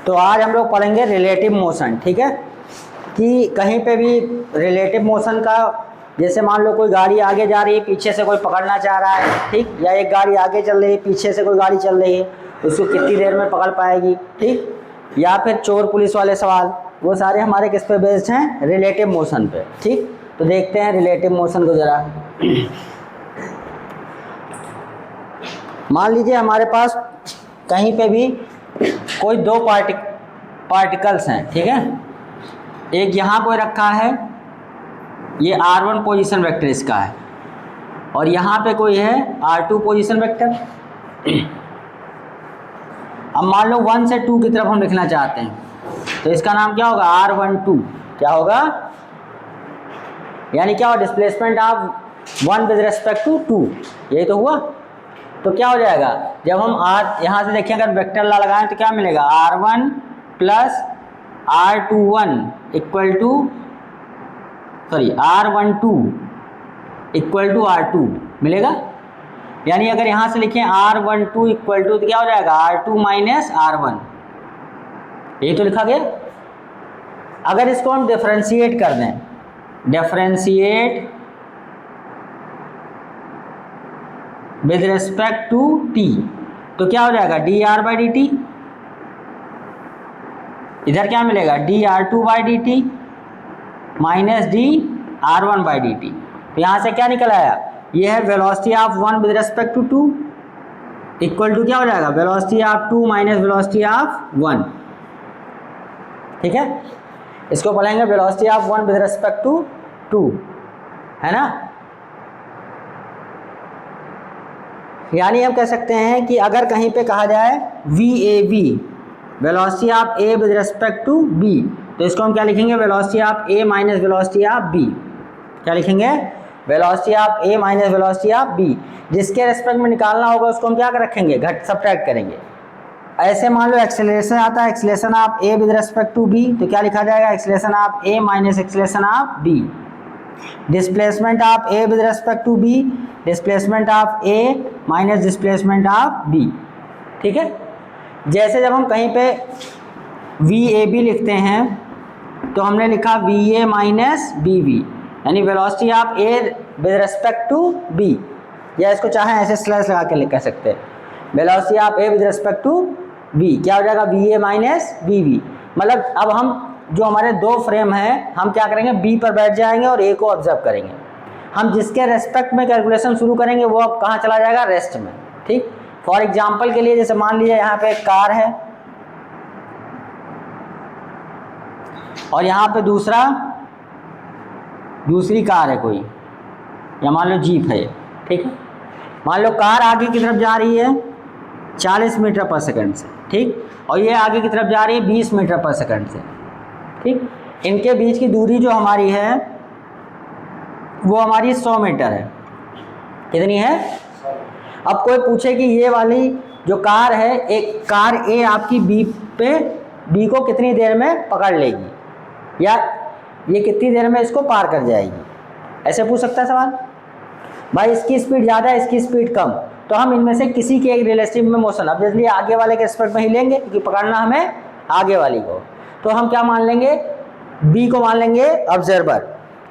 तो आज हम लोग पढ़ेंगे रिलेटिव मोशन, ठीक है। कि कहीं पे भी रिलेटिव मोशन का, जैसे मान लो कोई गाड़ी आगे जा रही है, पीछे से कोई पकड़ना चाह रहा है, ठीक, या एक गाड़ी आगे चल रही है, पीछे से कोई गाड़ी चल रही है, उसको कितनी देर में पकड़ पाएगी, ठीक। या फिर चोर पुलिस वाले सवाल, वो सारे हमारे किस पे बेस्ड हैं, रिलेटिव मोशन पे, ठीक। तो देखते हैं रिलेटिव मोशन को ज़रा। मान लीजिए हमारे पास कहीं पे भी कोई दो पार्टिकल्स हैं, ठीक है। एक यहाँ कोई रखा है, ये r1 पोजीशन वेक्टर इसका है, और यहाँ पे कोई है r2 पोजीशन वेक्टर। अब मान लो 1 से 2 की तरफ हम लिखना चाहते हैं, तो इसका नाम क्या होगा, r12। क्या होगा, यानी क्या होगा, displacement of 1 with respect to 2, यही तो हुआ। तो क्या हो जाएगा, जब हम r यहाँ से देखें, अगर वेक्टर लगाएं तो क्या मिलेगा, r1 plus r21 equal to r12 equal to r2 मिलेगा। यानी अगर यहाँ से लिखें r12 इक्वल टू, तो क्या हो जाएगा, r2 माइनस r1, यही तो लिखा गया। अगर इसको हम डिफरेंशिएट कर दें, differentiate with respect to t, तो क्या हो जाएगा, dr/dt, इधर क्या मिलेगा, dr2/dt माइनस dr1/dt। तो यहाँ से क्या निकल आया, ये है velocity of 1 with respect to 2 equal to क्या हो जाएगा, velocity of 2 minus velocity of 1, ठीक है। इसको पढ़ेंगे velocity of 1 with respect to 2, है ना। यानी हम कह सकते हैं कि अगर कहीं पे कहा जाए VAB, velocity of A with respect to B, तो इसको हम क्या लिखेंगे, velocity of A minus velocity of B। क्या लिखेंगे, velocity of A minus velocity of B। जिसके रिस्पेक्ट में निकालना होगा उसको हम क्या कर रखेंगे, घट सब्ट्रैक्ट करेंगे। ऐसे मान लो एक्सेलरेशन आता है, acceleration of A with respect to B, तो क्या लिखा जाएगा, acceleration of A minus acceleration of B। Displacement of A with respect to B, displacement of A minus displacement of B, ठीक है। जैसे जब हम कहीं पे VAB लिखते हैं, तो हमने लिखा VA माइनस BB, यानी velocity of A with respect to B, या इसको चाहे ऐसे स्लैश लगा के लिख सकते हैं, velocity of A with respect to B, क्या हो जाएगा, VA माइनस BB। मतलब अब हम जो हमारे दो फ्रेम हैं, हम क्या करेंगे, B पर बैठ जाएंगे और A को ऑब्जर्व करेंगे। हम जिसके रेस्पेक्ट में कैलकुलेशन शुरू करेंगे वो अब कहाँ चला जाएगा, रेस्ट में, ठीक। फॉर एग्जाम्पल के लिए, जैसे मान लीजिए यहाँ पे एक कार है और यहाँ पे दूसरी कार है कोई, या मान लो जीप है, ठीक है। मान लो कार आगे की तरफ जा रही है 40 मीटर पर सेकंड से, ठीक, और ये आगे की तरफ जा रही है 20 मीटर पर सेकंड से, ठीक। इनके बीच की दूरी जो हमारी है वो हमारी 100 मीटर है। कितनी है, अब कोई पूछे कि ये वाली जो कार है, एक कार A आपकी B को कितनी देर में पकड़ लेगी, या ये कितनी देर में इसको पार कर जाएगी, ऐसे पूछ सकता है सवाल। भाई इसकी स्पीड ज़्यादा है, इसकी स्पीड कम, तो हम इनमें से किसी के एक रिलेटिव में मोशन, अब जैसे आगे वाले के रिस्पेक्ट में ही लेंगे क्योंकि पकड़ना हमें आगे वाली को, तो हम क्या मान लेंगे, B को मान लेंगे ऑब्जर्वर,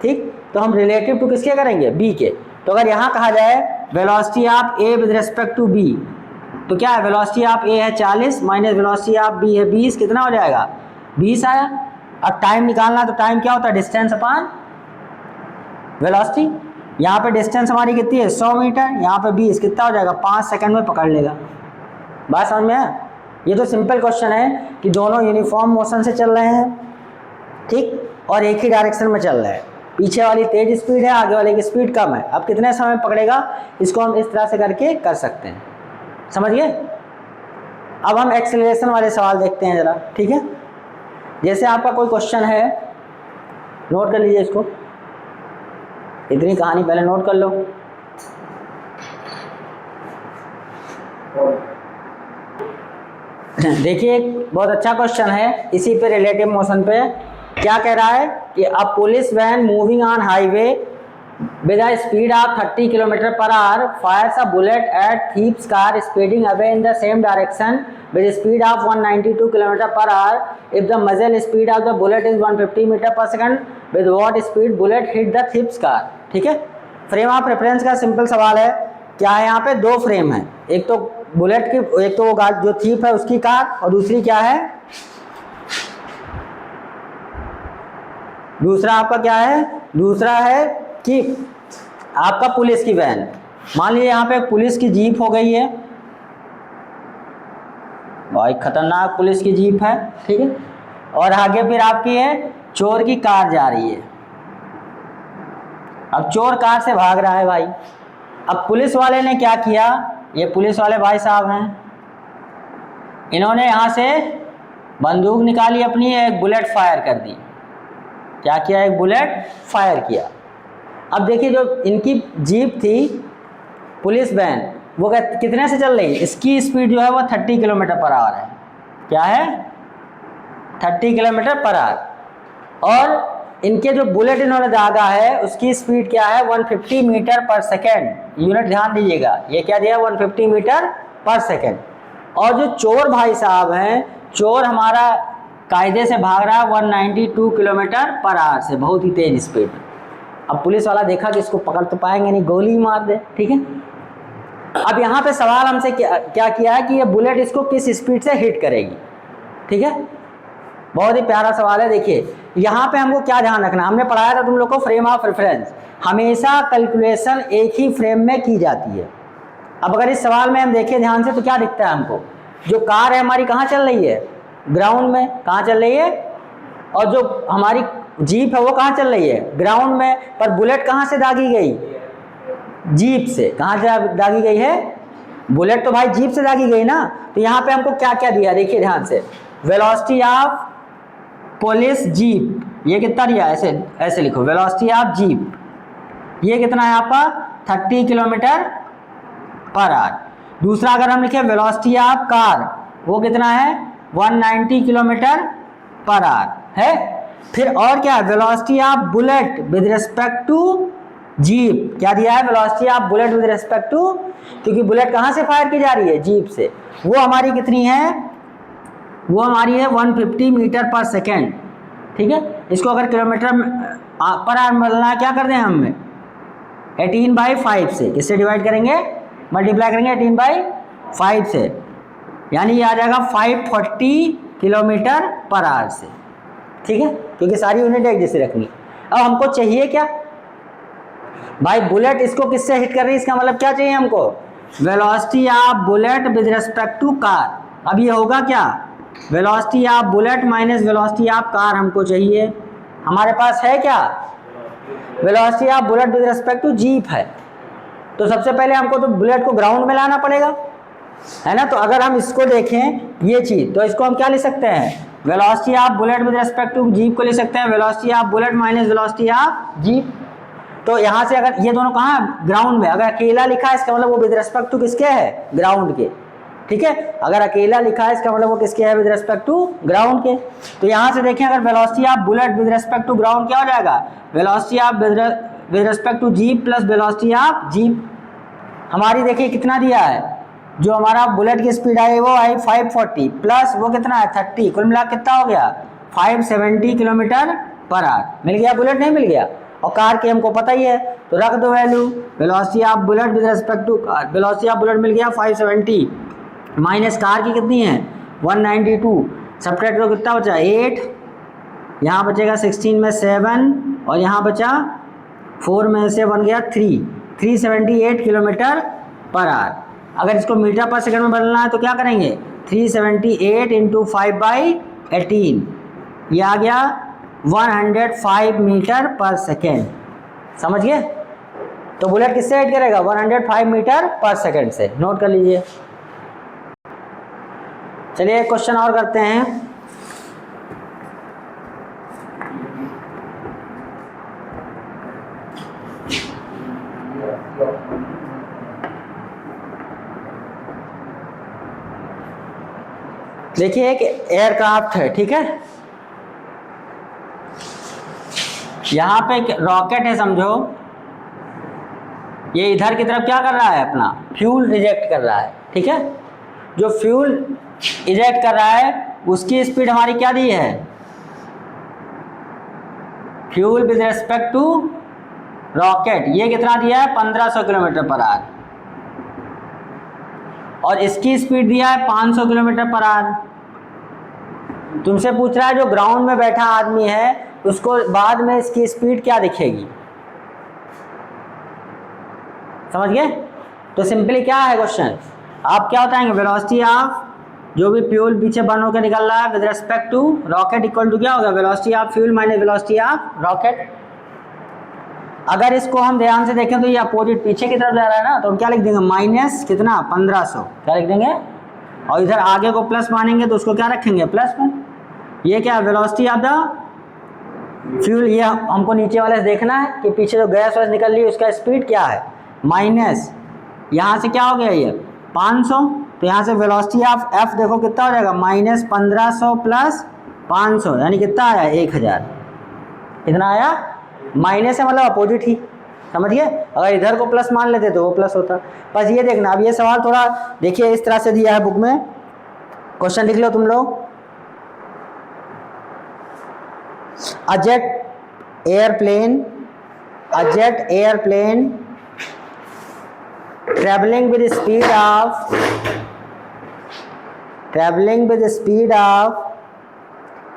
ठीक। तो हम रिलेटिव टू किसके करेंगे, B के। तो अगर यहाँ कहा जाए velocity of A with respect to B, तो क्या है, वेलोसिटी ऑफ A है 40 माइनस वेलोसिटी ऑफ B है 20, कितना हो जाएगा, 20 आया। अब टाइम निकालना, तो टाइम क्या होता है, डिस्टेंस अपॉन वेलोसिटी। यहाँ पे डिस्टेंस हमारी कितनी है, 100 मीटर, यहाँ पे 20, कितना हो जाएगा, 5 सेकंड में पकड़ लेगा। बात समझ में आया। ये तो सिंपल क्वेश्चन है कि दोनों यूनिफॉर्म मोशन से चल रहे हैं, ठीक, और एक ही डायरेक्शन में चल रहे हैं। पीछे वाली तेज स्पीड है, आगे वाले की स्पीड कम है। अब कितने समय में पकड़ेगा, इसको हम इस तरह से करके कर सकते हैं, समझ गए। अब हम एक्सेलरेशन वाले सवाल देखते हैं जरा, ठीक है। जैसे आपका कोई क्वेश्चन है, नोट कर लीजिए इसको, इतनी कहानी पहले नोट कर लो। देखिए एक बहुत अच्छा क्वेश्चन है इसी पे, रिलेटिव मोशन पे। क्या कह रहा है कि a police van moving on highway with a speed of 30 km/h fires a bullet at thief's car speeding away in the same direction with a speed of 192 km/h. If the muzzle speed of the bullet is 150 m/s, with what speed bullet hit the thief's car? ठीक है, frame of reference का simple सवाल है। क्या है, यहाँ पे दो फ्रेम है, एक तो बुलेट की, एक तो वो जो थीप है उसकी कार, और दूसरी क्या है, दूसरा आपका क्या है, दूसरा है कि आपका पुलिस की वैन। मान लीजिए यहाँ पे पुलिस की जीप हो गई है, भाई खतरनाक पुलिस की जीप है, ठीक है, और आगे फिर आपकी है चोर की कार जा रही है। अब चोर कार से भाग रहा है भाई। अब पुलिस वाले ने क्या किया, ये पुलिस वाले भाई साहब हैं, इन्होंने यहाँ से बंदूक निकाली अपनी, एक बुलेट फायर कर दी। क्या किया, एक बुलेट फायर किया। अब देखिए जो इनकी जीप थी पुलिस वैन, वो कितने से चल रही है, इसकी स्पीड जो है वो 30 km/h है। क्या है, 30 km/h। और इनके जो बुलेट इन्होंने दागा है उसकी स्पीड क्या है, 150 मीटर/सेकेंड। यूनिट ध्यान दीजिएगा, ये क्या दिया, 150 मीटर/सेकेंड। और जो चोर भाई साहब हैं, चोर हमारा कायदे से भाग रहा है 192 km/h से, बहुत ही तेज स्पीड। अब पुलिस वाला देखा कि इसको पकड़ तो पाएंगे नहीं, गोली मार दे, ठीक है। अब यहाँ पे सवाल हमसे क्या किया है कि ये बुलेट इसको किस स्पीड से हिट करेगी, ठीक है। बहुत ही प्यारा सवाल है। देखिए यहाँ पे हमको क्या ध्यान रखना, हमने पढ़ाया था तुम लोग को फ्रेम ऑफ रेफरेंस, हमेशा कैलकुलेशन एक ही फ्रेम में की जाती है। अब अगर इस सवाल में हम देखें ध्यान से तो क्या दिखता है हमको, जो कार है हमारी कहाँ चल रही है, ग्राउंड में। कहाँ चल रही है, और जो हमारी जीप है वो कहाँ चल रही है, ग्राउंड में। पर बुलेट कहाँ से दागी गई, जीप से। कहाँ से दागी गई है, बुलेट तो भाई जीप से दागी गई ना। तो यहाँ पे हमको क्या क्या दिया, देखिए ध्यान से, वेलोसिटी ऑफ पुलिस जीप, ये कितना दिया, ऐसे ऐसे लिखो, वेलोसिटी ऑफ जीप ये कितना है आपका, 30 km/h। दूसरा अगर हम लिखे वेलोसिटी ऑफ कार, वो कितना है, 190 km/h है। फिर और क्या है, velocity of bullet with respect to jeep, क्या दिया है, velocity of bullet with respect to, क्योंकि बुलेट कहाँ से फायर की जा रही है, जीप से। वो हमारी कितनी है, वो हमारी है 150 मीटर/सेकेंड, ठीक है। इसको अगर km/h बदलना है, क्या कर दें हम 18/5 से, किससे डिवाइड करेंगे, मल्टीप्लाई करेंगे 18/5 से, यानी ये आ जाएगा 540 km/h से, ठीक है, क्योंकि सारी यूनिट एक जैसे रखनी। अब हमको चाहिए क्या भाई, बुलेट इसको किससे हिट कर रही है, इसका मतलब क्या चाहिए हमको, velocity of bullet with respect to car. अब ये होगा क्या, velocity of bullet minus velocity of car हमको चाहिए। हमारे पास है क्या, velocity of bullet with respect to jeep है। तो सबसे पहले हमको तो बुलेट को ग्राउंड में लाना पड़ेगा, है ना। तो अगर हम इसको देखें ये चीज़, तो इसको हम क्या लिख सकते हैं, velocity of bullet with respect to jeep को लिख सकते हैं velocity of bullet minus velocity of jeep. तो यहाँ से अगर ये दोनों कहाँ, ग्राउंड में, अगर अकेला लिखा है इसका मतलब वो विद रिस्पेक्ट टू किसके है, ग्राउंड के, ठीक है। अगर अकेला लिखा है इसका मतलब वो किसके है, विद रिस्पेक्ट टू ग्राउंड के। तो यहाँ से देखें, अगर velocity of bullet with respect to ground क्या हो जाएगा, velocity of with respect to jeep plus velocity of jeep. हमारी देखिए कितना दिया है, जो हमारा बुलेट की स्पीड आई वो आई 540 प्लस वो कितना है 30, कुल मिला कितना हो गया 570 km/h। मिल गया बुलेट, नहीं मिल गया। और कार की हमको पता ही है, तो रख दो value, velocity of bullet with respect to car, velocity of bullet मिल गया 570 माइनस कार की कितनी है 192, सब्ट्रैक्ट करो कितना बचा 8, यहाँ बचेगा 16 में 7 और यहाँ बचा 4 में से बन गया 378 km/h। अगर इसको मीटर/सेकंड में बदलना है तो क्या करेंगे, 378 × 5/18, ये आ गया 105 मीटर/सेकेंड। समझ गए। तो बुलेट किससे हिट करेगा, 105 मीटर/सेकेंड से। नोट कर लीजिए। चलिए एक क्वेश्चन और करते हैं। देखिए एक एयरक्राफ्ट है, ठीक है, यहाँ पे एक रॉकेट है समझो, ये इधर की तरफ क्या कर रहा है, अपना फ्यूल रिजेक्ट कर रहा है, ठीक है। जो फ्यूल इजेक्ट कर रहा है उसकी स्पीड हमारी क्या दी है, fuel with respect to rocket, ये कितना दिया है 1500 किलोमीटर पर आवर, और इसकी स्पीड दिया है 500 किलोमीटर पर आवर। तुमसे पूछ रहा है जो ग्राउंड में बैठा आदमी है उसको बाद में इसकी स्पीड क्या दिखेगी, समझ गए। तो सिंपली क्या है क्वेश्चन, आप क्या बताएंगे, वेलोसिटी ऑफ जो भी फ्यूल पीछे बर्न होकर निकल रहा है with respect to rocket equal to क्या होगा, velocity of fuel minus velocity of rocket. अगर इसको हम ध्यान से देखें तो ये अपोजिट पीछे की तरफ जा रहा है ना, तो हम क्या लिख देंगे, माइनस कितना 1500, क्या लिख देंगे, और इधर आगे को प्लस मानेंगे तो उसको क्या रखेंगे प्लस में। ये क्या है, वेलोसिटी ऑफ द फ्यूल, ये हमको नीचे वाले से देखना है कि पीछे जो गैस वैस निकल रही है उसका स्पीड क्या है, माइनस यहाँ से क्या हो गया ये 500, तो यहाँ से वेलोसिटी ऑफ एफ देखो कितना हो जाएगा, माइनस 1500 प्लस 500 यानी कितना आया 1000, कितना आया, माइनस है मतलब अपोजिट ही, समझिए। अगर इधर को प्लस मान लेते तो वो प्लस होता। बस ये देखना, अब ये सवाल थोड़ा देखिए इस तरह से दिया है बुक में, क्वेश्चन लिख लो तुम लोग। A jet airplane traveling with the speed of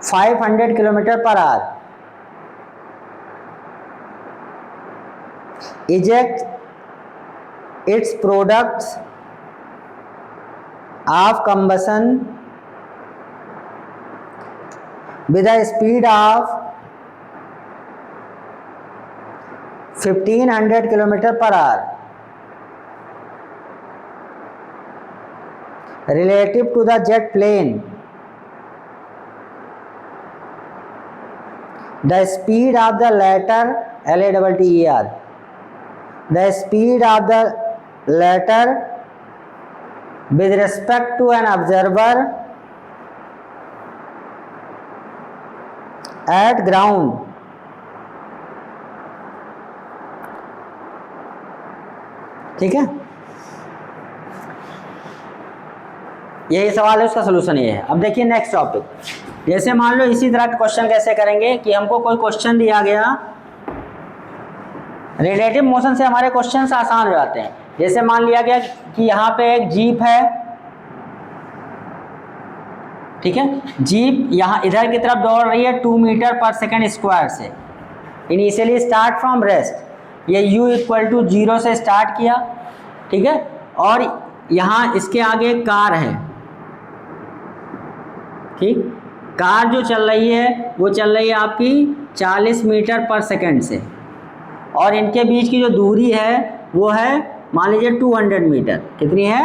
500 km per hour eject its products of combustion with a speed of 1500 km per hour relative to the jet plane. The speed of the latter, LATTER, the speed of the latter with respect to an observer at ground ठीक है, यही सवाल है, उसका solution ये है। अब देखिए नेक्स्ट टॉपिक, जैसे मान लो इसी तरह के क्वेश्चन कैसे करेंगे कि हमको कोई क्वेश्चन दिया गया, रिलेटिव मोशन से हमारे क्वेश्चन आसान हो जाते हैं। जैसे मान लिया गया कि यहाँ पे एक जीप है, ठीक है, जीप यहाँ इधर की तरफ दौड़ रही है 2 मीटर पर सेकेंड स्क्वायर से, इनिशियली स्टार्ट फ्रॉम रेस्ट, ये u इक्वल टू 0 से स्टार्ट किया, ठीक है, और यहाँ इसके आगे एक कार है, ठीक, कार जो चल रही है वो चल रही है आपकी 40 मीटर पर सेकेंड से, और इनके बीच की जो दूरी है वो है मान लीजिए 200 मीटर, कितनी है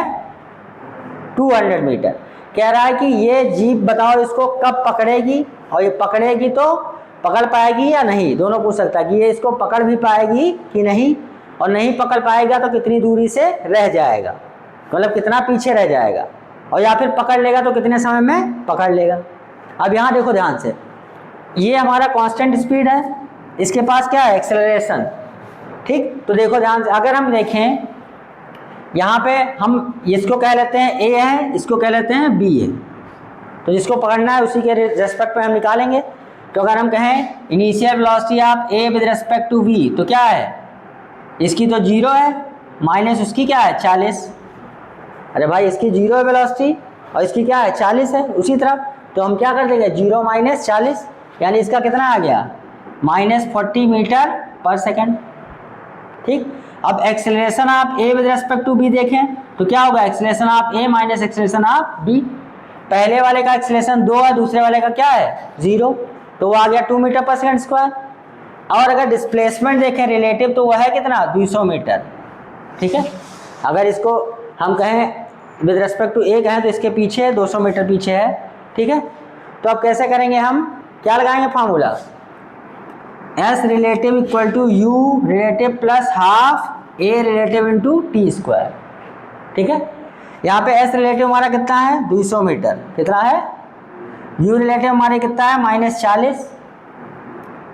200 मीटर। कह रहा है कि ये जीप बताओ इसको कब पकड़ेगी, और ये पकड़ेगी तो पकड़ पाएगी या नहीं, दोनों पूछ सकता है कि ये इसको पकड़ भी पाएगी कि नहीं, और नहीं पकड़ पाएगा तो कितनी दूरी से रह जाएगा, मतलब कितना पीछे रह जाएगा, और या फिर पकड़ लेगा तो कितने समय में पकड़ लेगा। अब यहाँ देखो ध्यान से, ये हमारा कांस्टेंट स्पीड है, इसके पास क्या है एक्सेलरेशन, ठीक, तो देखो ध्यान से, अगर हम देखें यहाँ पे हम इसको कह लेते हैं ए है, इसको कह लेते हैं बी है, तो जिसको पकड़ना है उसी के रेस्पेक्ट पे हम निकालेंगे। तो अगर हम कहें initial velocity of A with respect to B, तो क्या है, इसकी तो 0 है, माइनस उसकी क्या है 40, अरे भाई इसकी 0 है वेलोसिटी और इसकी क्या है 40 है उसी तरफ, तो हम क्या कर देंगे 0 माइनस 40, यानी इसका कितना आ गया -40 मीटर पर सेकेंड, ठीक। अब acceleration of A with respect to B देखें तो क्या होगा, acceleration of A minus acceleration of B, पहले वाले का एक्सेलरेशन 2 है, दूसरे वाले का क्या है 0, तो वो आ गया 2 मीटर पर सेकेंड स्क्वायर। और अगर डिस्प्लेसमेंट देखें रिलेटिव तो वह है कितना 200 मीटर, ठीक है। अगर इसको हम कहें विद रेस्पेक्ट टू ए कहें तो इसके पीछे 200 मीटर पीछे है, ठीक है। तो अब कैसे करेंगे, हम क्या लगाएंगे formula, S relative equal to U relative plus half A relative into T square, ठीक है। यहाँ पे एस रिलेटिव हमारा कितना है 200 मीटर, कितना है, यू रिलेटिव हमारे कितना है -40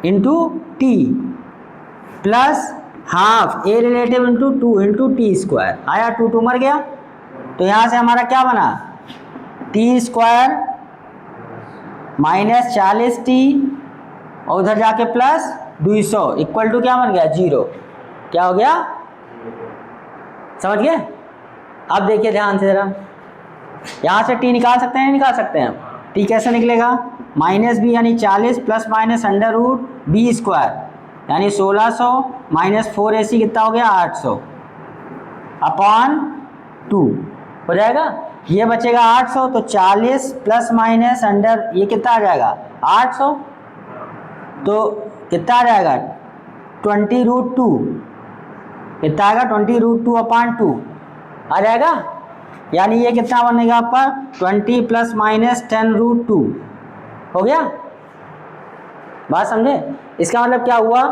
into T plus half A relative into 2 into T square आया, 2 मर गया, तो यहाँ से हमारा क्या बना, टी स्क्वायर माइनस 40t और उधर जाके प्लस 200 इक्वल टू क्या बन गया, 0। क्या हो गया, समझ गए। अब देखिए ध्यान से जरा, यहाँ से टी निकाल सकते हैं, नहीं निकाल सकते हैं, टी कैसे निकलेगा, माइनस बी यानी 40 plus minus under root B square यानी 1600 माइनस 4ac कितना हो गया, 800 अपॉन 2 हो जाएगा। ये बचेगा 800, तो 40 प्लस माइनस अंडर ये कितना आ जाएगा 800, तो कितना आ जाएगा 20√2, कितना आएगा 20√2 अपॉन 2 आ जाएगा, यानी ये कितना बनेगा आपका 20 प्लस माइनस 10√2 हो गया। बात समझे, इसका मतलब क्या हुआ,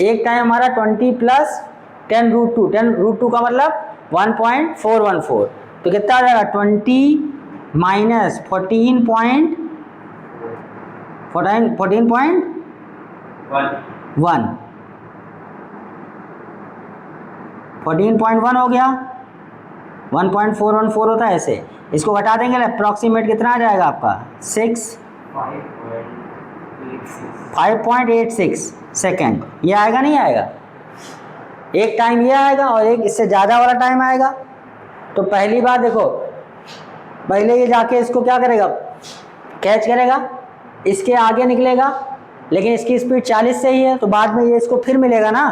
एक टाइम हमारा 20 प्लस 10√2, 10√2 का मतलब 1.414, तो कितना आ जाएगा 20 माइनस 14.1 14.1 हो गया, 1.414 होता है ऐसे, इसको घटा देंगे अप्रॉक्सीमेट कितना आ जाएगा आपका 5.86 सेकेंड, ये आएगा नहीं आएगा, एक टाइम ये आएगा और एक इससे ज़्यादा वाला टाइम आएगा। तो पहली बात देखो, पहले ये जाके इसको क्या करेगा, कैच करेगा, इसके आगे निकलेगा, लेकिन इसकी स्पीड 40 से ही है, तो बाद में ये इसको फिर मिलेगा ना,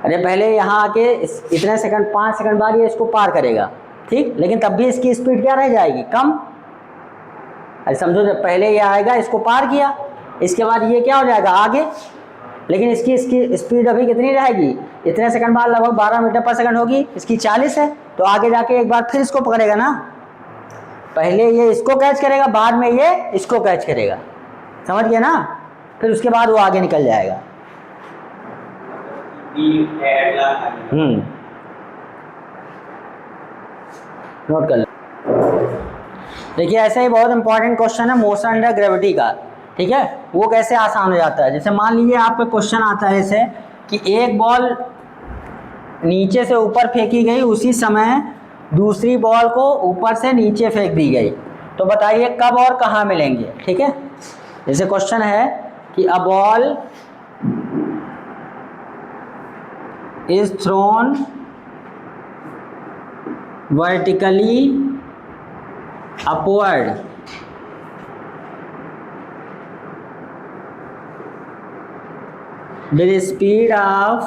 अरे पहले यहाँ आके इतने सेकंड 5 सेकंड बाद ये इसको पार करेगा, ठीक, लेकिन तब भी इसकी स्पीड क्या रह जाएगी, कम। अरे समझो, जब पहले ये आएगा इसको पार किया, इसके बाद ये क्या हो जाएगा आगे, लेकिन इसकी स्पीड अभी कितनी रहेगी, इतने सेकंड बाद लगभग 12 मीटर पर सेकंड होगी, इसकी 40 है, तो आगे जाके एक बार फिर इसको पकड़ेगा ना, पहले ये इसको कैच करेगा, बाद में ये इसको कैच करेगा, समझ गए ना, फिर उसके बाद वो आगे निकल जाएगा। नोट कर लो। देखिए ऐसा ही बहुत इंपॉर्टेंट क्वेश्चन है मोशन अंडर ग्रेविटी का, ठीक है, वो कैसे आसान हो जाता है। जैसे मान लीजिए आपका क्वेश्चन आता है ऐसे कि एक बॉल नीचे से ऊपर फेंकी गई, उसी समय दूसरी बॉल को ऊपर से नीचे फेंक दी गई, तो बताइए कब और कहाँ मिलेंगे, ठीक है। जैसे क्वेश्चन है कि a ball is thrown vertically upward with a speed of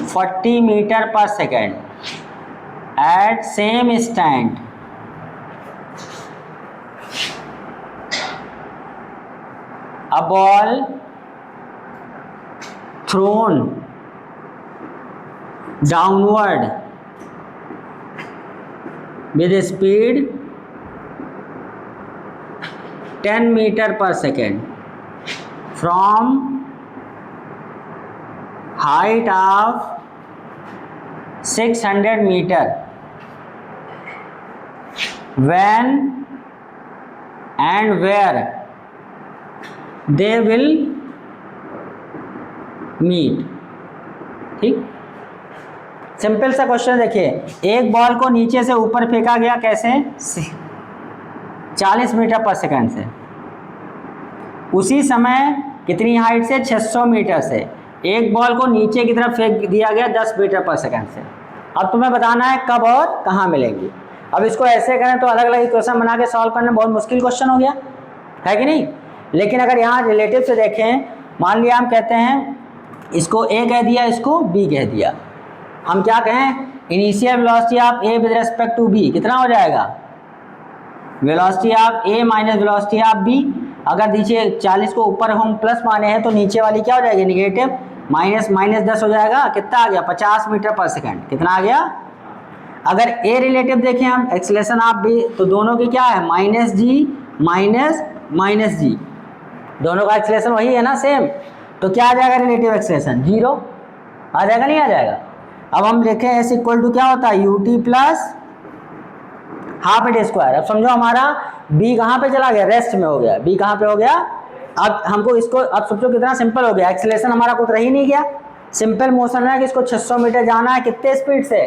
40 meter per second at same instant, a ball thrown downward with a speed 10 meter per second from height of 600 meter, when and where they will meet, ठीक। Simple सा question देखिए, एक ball को नीचे से ऊपर फेंका गया, कैसे 40 मीटर पर सेकंड से, उसी समय कितनी हाइट से 600 मीटर से, एक बॉल को नीचे की तरफ फेंक दिया गया 10 मीटर पर सेकंड से। अब तुम्हें बताना है कब और कहाँ मिलेंगी। अब इसको ऐसे करें तो अलग अलग इक्वेशन बना के सॉल्व करना बहुत मुश्किल क्वेश्चन हो गया, है कि नहीं। लेकिन अगर यहाँ रिलेटिव से देखें, मान लिया हम कहते हैं इसको ए कह दिया, इसको बी कह दिया, हम क्या कहें, initial velocity of A with respect to B कितना हो जाएगा, velocity of A minus velocity of B. अगर नीचे 40 को ऊपर हम प्लस माने हैं तो नीचे वाली क्या हो जाएगी निगेटिव, माइनस माइनस 10 हो जाएगा, कितना आ गया 50 मीटर पर सेकंड, कितना आ गया। अगर ए रिलेटिव देखें हम एक्सेलरेशन ऑफ बी, तो दोनों की क्या है माइनस जी माइनस माइनस जी, दोनों का एक्सेलरेशन वही है ना सेम, तो क्या आ जाएगा रिलेटिव एक्सेलरेशन 0 आ जाएगा, नहीं आ जाएगा। अब हम देखें एस इक्वल टू क्या होता है, you T plus half A square. अब समझो हमारा बी कहाँ पे चला गया, रेस्ट में हो गया, बी कहाँ पे हो गया। अब हमको इसको, अब सोचो कितना सिंपल हो गया, एक्सीलरेशन हमारा कुछ रह ही नहीं गया, सिंपल मोशन है कि इसको 600 मीटर जाना है, कितने स्पीड से,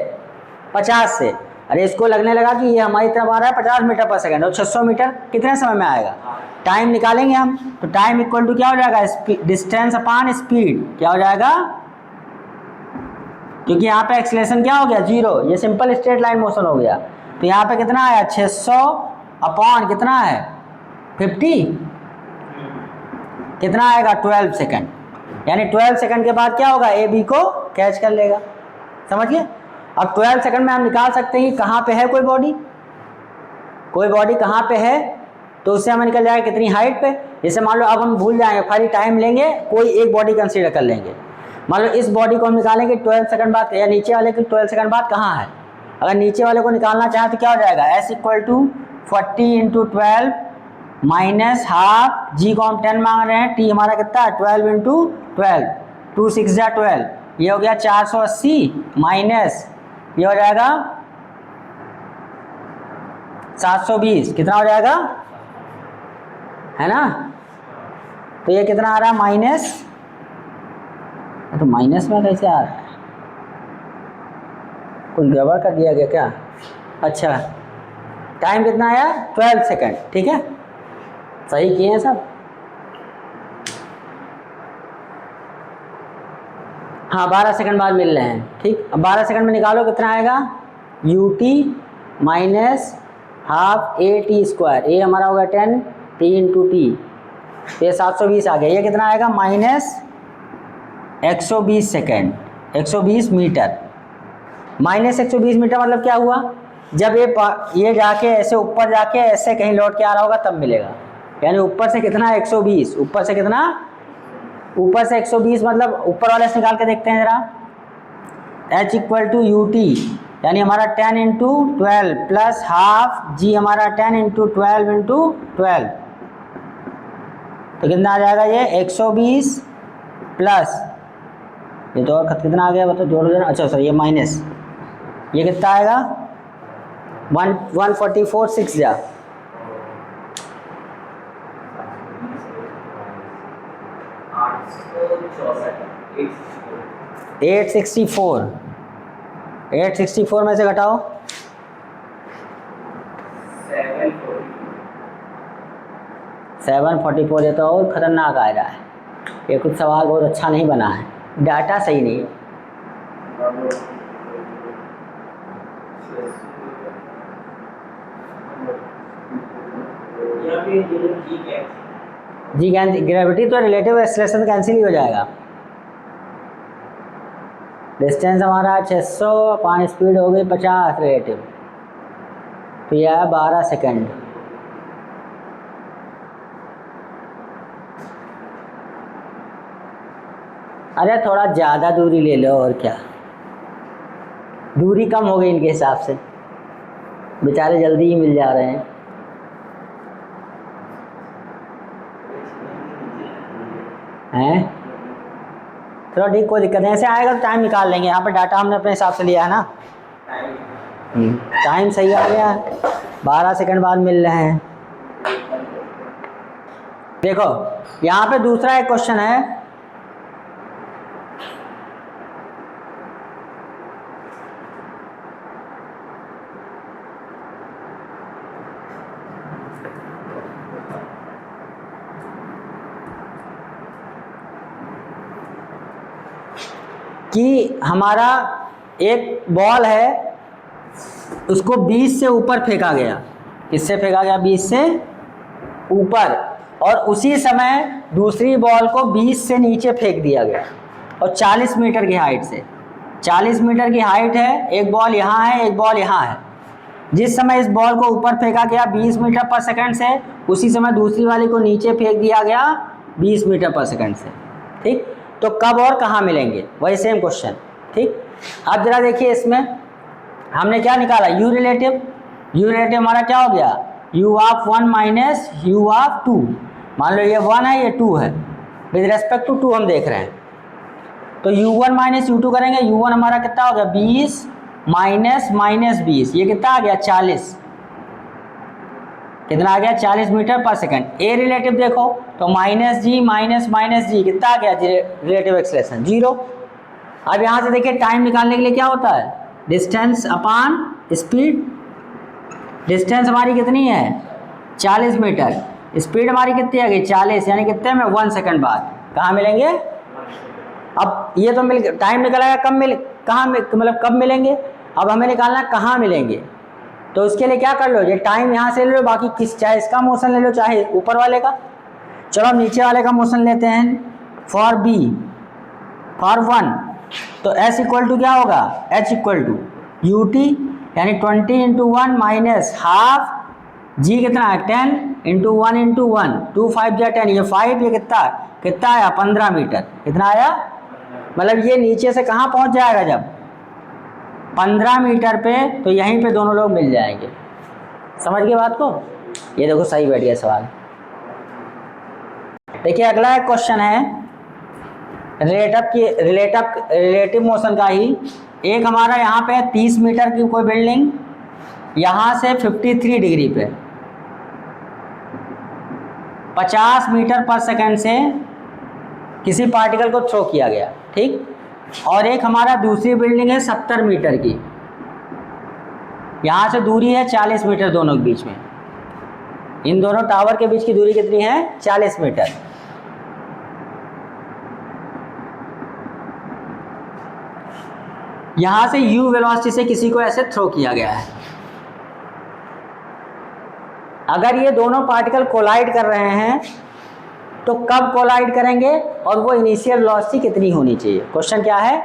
50 से। अरे इसको लगने लगा कि ये हमारी तरफ आ रहा है 50 मीटर पर सेकंड, और 600 मीटर कितने समय में आएगा, टाइम निकालेंगे हम, तो टाइम इक्वल टू क्या हो जाएगा, डिस्टेंस अपॉन स्पीड, क्या हो जाएगा, क्योंकि यहाँ पे एक्सीलरेशन क्या हो गया, 0, ये सिंपल स्ट्रेट लाइन मोशन हो गया। तो यहाँ पे कितना आया, 600 अपॉन कितना है 50, कितना आएगा 12 सेकंड, यानी 12 सेकंड के बाद क्या होगा, ए बी को कैच कर लेगा, समझिए। अब 12 सेकंड में हम निकाल सकते हैं कि कहाँ पे है कोई बॉडी, कोई बॉडी कहाँ पे है, तो उससे हमें निकल जाएगा कितनी हाइट पे। जैसे मान लो अब हम भूल जाएंगे, खाली टाइम लेंगे, कोई एक बॉडी कंसीडर कर लेंगे, मान लो इस बॉडी को हम निकालेंगे 12 सेकंड बाद, या नीचे वाले की 12 सेकंड बाद कहाँ है। अगर नीचे वाले को निकालना चाहें तो क्या हो जाएगा, S equal to 40 into 12 minus half, g को हम 10 मांग रहे हैं, टी हमारा कितना है 12 इंटू 12, 2 6 जा 12, ये हो गया 480 माइनस ये हो जाएगा 720, कितना हो जाएगा, है ना। तो ये कितना आ रहा है माइनस, तो माइनस में कैसे आ रहा है, कुछ गड़बड़ कर दिया गया क्या। अच्छा, टाइम कितना आया 12 सेकंड, ठीक है, सही किए हैं सब। हाँ 12 सेकंड बाद मिल रहे हैं, ठीक। अब 12 सेकंड में निकालो कितना आएगा, u t minus half a t square, a हमारा होगा 10, टी इंटू टी, तो ये 720 आ गया, ये कितना आएगा minus 120 second, 120 metre, minus 120 metre मतलब क्या हुआ, जब ये जाके ऐसे ऊपर जाके ऐसे कहीं लौट के आ रहा होगा तब मिलेगा, यानी ऊपर से कितना 120, ऊपर से कितना, ऊपर से 120 मतलब ऊपर वाले से निकाल के देखते हैं जरा, H equal to U T, यानी हमारा 10 इंटू 12 प्लस हाफ, जी हमारा 10 इंटू 12 इंटू 12, तो कितना आ जाएगा ये 120 प्लस, ये तो और कितना आ गया बताओ, जोड़ देना, अच्छा सर ये माइनस, ये कितना आएगा 144 6 जा, एट 864 में से घटाओ 744, ये तो और खतरनाक आ रहा है, ये कुछ सवाल बहुत अच्छा नहीं बना है, डाटा सही नहीं है। जी ग्रेविटी तो रिलेटिव एक्सेलरेशन कैंसिल ही हो जाएगा, डिस्टेंस हमारा 600 अपॉन स्पीड हो गई 50 रिलेटिव, तो यह है 12 सेकंड। अरे थोड़ा ज़्यादा दूरी ले लो और क्या, दूरी कम हो गई इनके हिसाब से, बेचारे जल्दी ही मिल जा रहे हैं। चलो ठीक, कोई दिक्कत नहीं, ऐसे आएगा तो टाइम निकाल लेंगे, यहाँ पर डाटा हमने अपने हिसाब से लिया है ना, टाइम सही आ गया, 12 सेकंड बाद मिल रहे हैं। देखो यहाँ पे दूसरा एक क्वेश्चन है, कि हमारा एक बॉल है, उसको 20 से ऊपर फेंका गया, किससे फेंका गया 20 से ऊपर, और उसी समय दूसरी बॉल को 20 से नीचे फेंक दिया गया, और 40 मीटर की हाइट से, 40 मीटर की हाइट है, एक बॉल यहाँ है एक बॉल यहाँ है, जिस समय इस बॉल को ऊपर फेंका गया 20 मीटर पर सेकंड से, उसी समय दूसरी वाली को नीचे फेंक दिया गया 20 मीटर पर सेकंड से, ठीक। तो कब और कहाँ मिलेंगे, वही सेम क्वेश्चन, ठीक। अब जरा देखिए इसमें हमने क्या निकाला, यू रिलेटिव, यू रिलेटिव हमारा क्या हो गया, u of 1 minus u of 2, मान लो ये 1 है ये 2 है, विद रेस्पेक्ट टू 2 हम देख रहे हैं, तो u1 माइनस u2 करेंगे, u1 हमारा कितना हो गया 20 माइनस माइनस 20, ये कितना आ गया 40, कितना आ गया 40 मीटर पर सेकंड। ए रिलेटिव देखो तो माइनस जी माइनस माइनस जी कितना आ गया रिलेटिव एक्सेलरेशन 0। अब यहाँ से देखिए टाइम निकालने के लिए क्या होता है, डिस्टेंस अपान स्पीड। डिस्टेंस हमारी कितनी है 40 मीटर, स्पीड हमारी कितनी आ गई 40, यानी कितने में 1 सेकंड बाद कहाँ मिलेंगे। अब ये तो टाइम निकल आया, मतलब कब मिलेंगे। अब हमें निकालना कहाँ मिलेंगे, तो उसके लिए क्या कर लो, ये टाइम यहाँ से ले लो, बाकी चाहे इसका मोशन ले लो चाहे ऊपर वाले का। चलो हम नीचे वाले का मोशन लेते हैं। फॉर बी फॉर 1 तो s इक्वल टू क्या होगा, h equal to U T, यानी 20 इंटू 1 माइनस हाफ, g कितना है 10 इंटू 1 इंटू 1, 2 5 या 10, ये 5, ये कितना आया 15 मीटर। कितना आया, मतलब ये नीचे से कहाँ पहुँच जाएगा जब 15 मीटर पे, तो यहीं पे दोनों लोग मिल जाएंगे। समझ गए बात को। ये देखो सही बैठ गया सवाल। देखिए अगला एक क्वेश्चन है रिलेटिव मोशन का ही। एक हमारा यहाँ पे 30 मीटर की कोई बिल्डिंग, यहाँ से 53 डिग्री पे 50 मीटर पर सेकंड से किसी पार्टिकल को थ्रो किया गया, ठीक। और एक हमारा दूसरी बिल्डिंग है 70 मीटर की, यहाँ से दूरी है 40 मीटर दोनों के बीच में। इन दोनों टावर के बीच की दूरी कितनी है 40 मीटर। यहाँ से u वेलोसिटी से किसी को ऐसे थ्रो किया गया है। अगर ये दोनों पार्टिकल कोलाइड कर रहे हैं तो कब कोलाइड करेंगे और वो इनिशियल वेलोसिटी कितनी होनी चाहिए। क्वेश्चन क्या है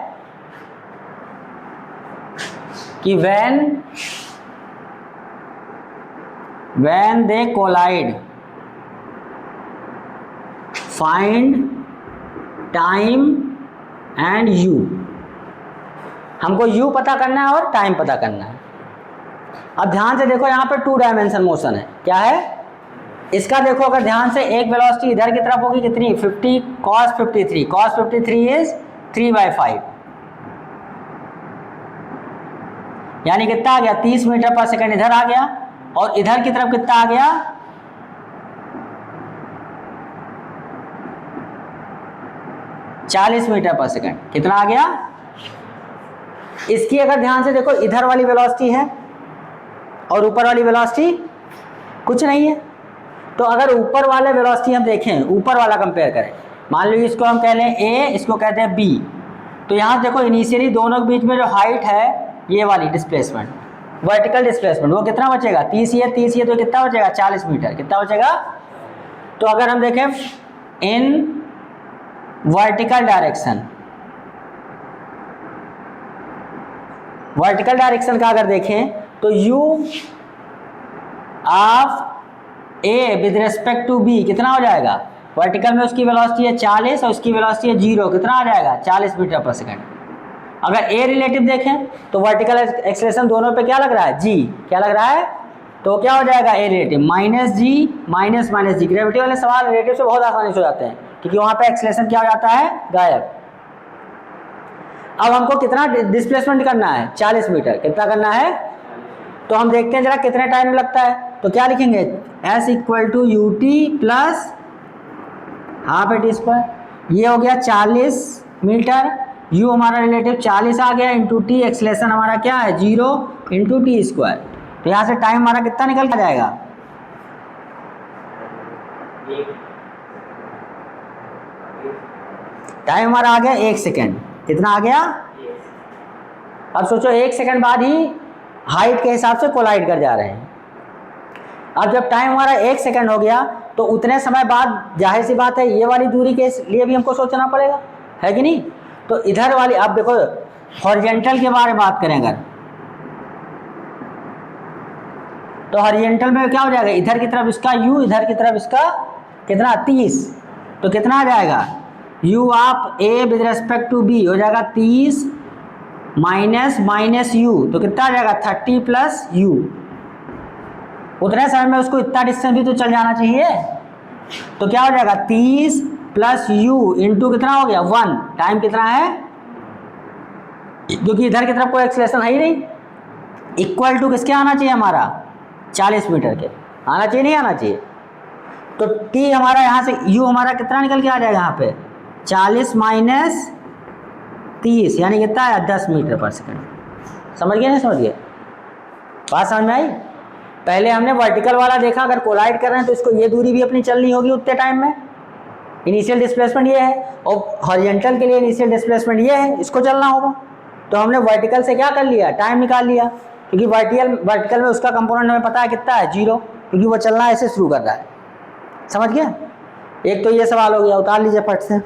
कि when they collide find time and u। हमको u पता करना है और टाइम पता करना है। अब ध्यान से देखो यहाँ पे 2 डायमेंशन मोशन है, क्या है इसका, देखो अगर ध्यान से एक वेलोसिटी इधर की तरफ होगी कितनी 50 cos 53, cos 53 इज 3/5, यानी कितना आ गया 30 मीटर पर सेकंड इधर आ गया, और इधर की तरफ कितना आ गया 40 मीटर पर सेकंड। कितना आ गया। इसकी अगर ध्यान से देखो इधर वाली वेलोसिटी है और ऊपर वाली वेलोसिटी कुछ नहीं है। तो अगर ऊपर वाले वेलोसिटी हम देखें, ऊपर वाला कंपेयर करें, मान लो इसको हम कह लें a, इसको कहते हैं b, तो यहाँ देखो इनिशियली दोनों के बीच में जो हाइट है ये वाली डिस्प्लेसमेंट, वर्टिकल डिस्प्लेसमेंट, वो कितना बचेगा 30 है तो कितना बचेगा 40 मीटर। कितना बचेगा, तो अगर हम देखें इन वर्टिकल डायरेक्शन का अगर देखें तो u of a with respect to b कितना हो जाएगा, वर्टिकल में उसकी वेलोसिटी है 40 और उसकी वेलोसिटी है 0, कितना आ जाएगा 40 मीटर पर सेकंड। अगर a रिलेटिव देखें तो वर्टिकल एक्सेलरेशन दोनों पे क्या लग रहा है g, क्या लग रहा है, तो क्या हो जाएगा a relative minus G minus minus G. Gravity वाले सवाल रिलेटिव से बहुत आसानी से हो जाते हैं क्योंकि वहाँ पे एक्सेलरेशन क्या हो जाता है गायब। अब हमको कितना डिस्प्लेसमेंट करना है 40 मीटर, कितना करना है, तो हम देखते हैं जरा कितने टाइम लगता है। तो क्या लिखेंगे s equal to U T plus half A T square, ये हो गया 40 मीटर, u हमारा रिलेटिव 40 आ गया, इंटू टी एक्सेलरेशन हमारा क्या है 0 इंटू टी स्क्वायर। तो यहाँ से टाइम हमारा कितना निकल कर जाएगा, टाइम हमारा आ गया 1 सेकेंड। कितना आ गया, अब सोचो 1 सेकेंड बाद ही हाइट के हिसाब से कोलाइड कर जा रहे हैं। अब जब टाइम हमारा 1 सेकेंड हो गया तो उतने समय बाद जाहिर सी बात है ये वाली दूरी के लिए भी हमको सोचना पड़ेगा, है कि नहीं। तो इधर वाली, अब देखो हॉरिजॉन्टल के बारे में बात करें अगर, तो हॉरिजॉन्टल में क्या हो जाएगा, इधर की तरफ इसका u, इधर की तरफ इसका कितना 30, तो कितना आ जाएगा u of a with respect to b हो जाएगा 30 माइनस माइनस u, तो कितना आ जाएगा 30 प्लस u। उतने समय में उसको इतना डिस्टेंस भी तो चल जाना चाहिए, तो क्या हो जाएगा 30 प्लस u इंटू कितना हो गया 1, टाइम कितना है, क्योंकि इधर की तरफ कोई एक्सेलरेशन है ही नहीं, इक्वल टू किसके आना चाहिए हमारा 40 मीटर के। आना चाहिए नहीं आना चाहिए? तो t हमारा यहाँ से u हमारा कितना निकल के आ जाएगा यहाँ पे 40 माइनस 30 यानी कितना है 10 मीटर पर सेकंड। समझ गए नहीं समझ गए? बात समझ में आई? पहले हमने वर्टिकल वाला देखा, अगर कोलाइड कर रहे हैं तो इसको ये दूरी भी अपनी चलनी होगी उतने टाइम में, इनिशियल डिस्प्लेसमेंट ये है, और हॉरिजॉन्टल के लिए इनिशियल डिस्प्लेसमेंट ये है, इसको चलना होगा। तो हमने वर्टिकल से क्या कर लिया, टाइम निकाल लिया, क्योंकि वर्टिकल में उसका कंपोनेंट हमें पता है कितना है 0, क्योंकि वो चलना ऐसे शुरू कर रहा है। समझ गया? एक तो ये सवाल हो गया, उतार लीजिए फट से।